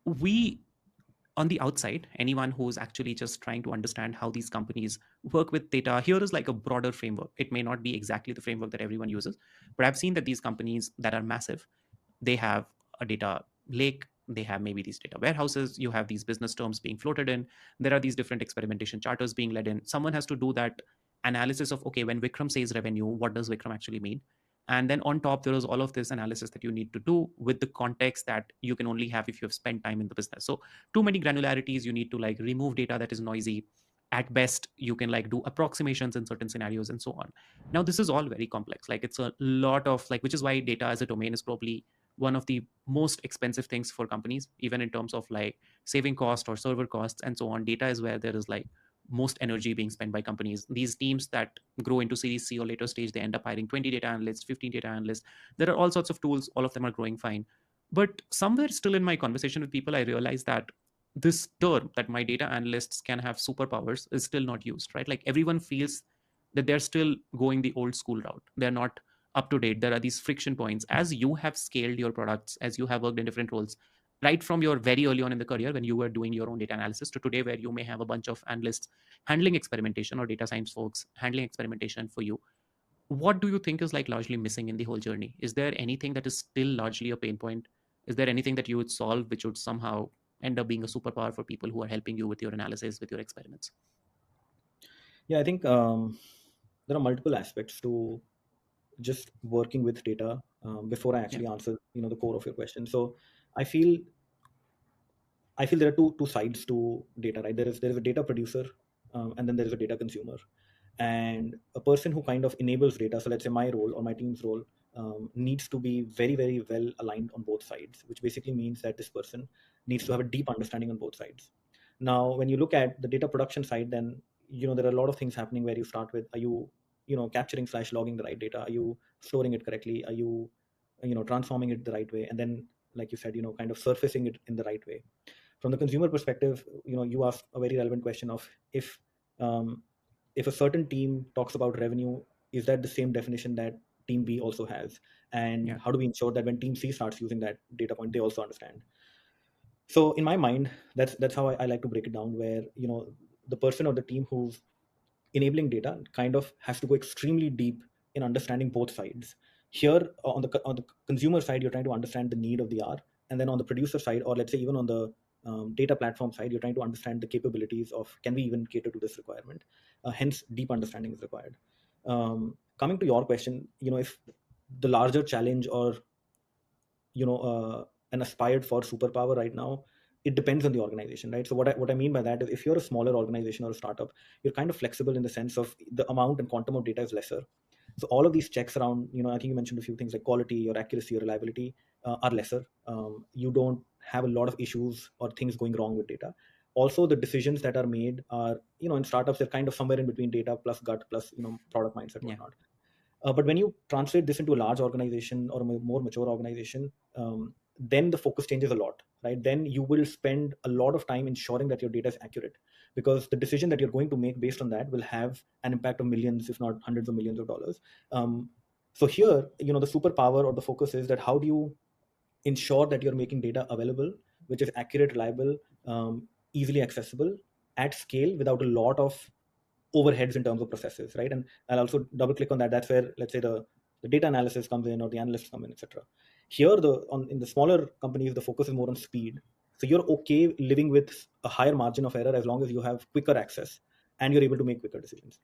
we, on the outside, anyone who's actually just trying to understand how these companies work with data, here is like a broader framework. It may not be exactly the framework that everyone uses, but I've seen that these companies that are massive, they have a data lake, they have maybe these data warehouses, you have these business terms being floated in, there are these different experimentation charters being led in. Someone has to do that analysis of, okay, when Vikram says revenue, what does Vikram actually mean? And then on top, there is all of this analysis that you need to do with the context that you can only have if you have spent time in the business. So too many granularities, you need to like remove data that is noisy. At best, you can like do approximations in certain scenarios and so on. Now this is all very complex, like it's a lot of like, which is why data as a domain is probably one of the most expensive things for companies, even in terms of like saving cost or server costs and so on. Data is where there is like most energy being spent by companies. These teams that grow into series C or later stage, they end up hiring 20 data analysts, 15 data analysts. There are all sorts of tools, all of them are growing fine. But somewhere still in my conversation with people, I realized that this term that my data analysts can have superpowers is still not used, right? Like everyone feels that they're still going the old school route. They're not up to date. There are these friction points as you have scaled your products, as you have worked in different roles, right from your very early on in the career when you were doing your own data analysis to today where you may have a bunch of analysts handling experimentation or data science folks handling experimentation for you. What do you think is like largely missing in the whole journey? Is there anything that is still largely a pain point? Is there anything that you would solve which would somehow end up being a superpower for people who are helping you with your analysis, with your experiments? Yeah, I think there are multiple aspects to just working with data. Before I Yeah. actually answer, the core of your question. So I feel I feel there are two sides to data, right? There is a data producer, and then there is a data consumer, and a person who kind of enables data. So let's say my role or my team's role needs to be very very well aligned on both sides, which basically means that this person needs to have a deep understanding on both sides. Now, when you look at the data production side, then there are a lot of things happening where you start with: are you capturing slash logging the right data? Are you storing it correctly? Are you transforming it the right way? And then, like you said, kind of surfacing it in the right way. From the consumer perspective, you asked a very relevant question of um, if a certain team talks about revenue, is that the same definition that team B also has? And Yeah. how do we ensure that when team C starts using that data point, they also understand? So in my mind, that's how I like to break it down, where the person or the team who's enabling data kind of has to go extremely deep in understanding both sides. Here on the consumer side, you're trying to understand the need of the hour, and then on the producer side, or let's say even on the data platform side, you're trying to understand the capabilities of, can we even cater to this requirement? Hence, deep understanding is required. Coming to your question, if the larger challenge or an aspired for superpower right now, it depends on the organization, right? So what I mean by that is, if you're a smaller organization or a startup, you're kind of flexible in the sense of the amount and quantum of data is lesser. So all of these checks around, I think you mentioned a few things like quality or accuracy or reliability are lesser. You don't have a lot of issues or things going wrong with data. Also, the decisions that are made are, in startups, they're kind of somewhere in between data plus gut plus product mindset, Yeah. whatnot. But when you translate this into a large organization or a more mature organization, then the focus changes a lot, right? Then you will spend a lot of time ensuring that your data is accurate, because the decision that you're going to make based on that will have an impact of millions, if not hundreds of millions of dollars. So here, the superpower or the focus is that how do you ensure that you're making data available, which is accurate, reliable, easily accessible at scale without a lot of overheads in terms of processes, right? And I'll also double click on that. That's where, let's say, the data analysis comes in, or the analysts come in, etc. Here, in the smaller companies, the focus is more on speed. So you're okay living with a higher margin of error as long as you have quicker access and you're able to make quicker decisions.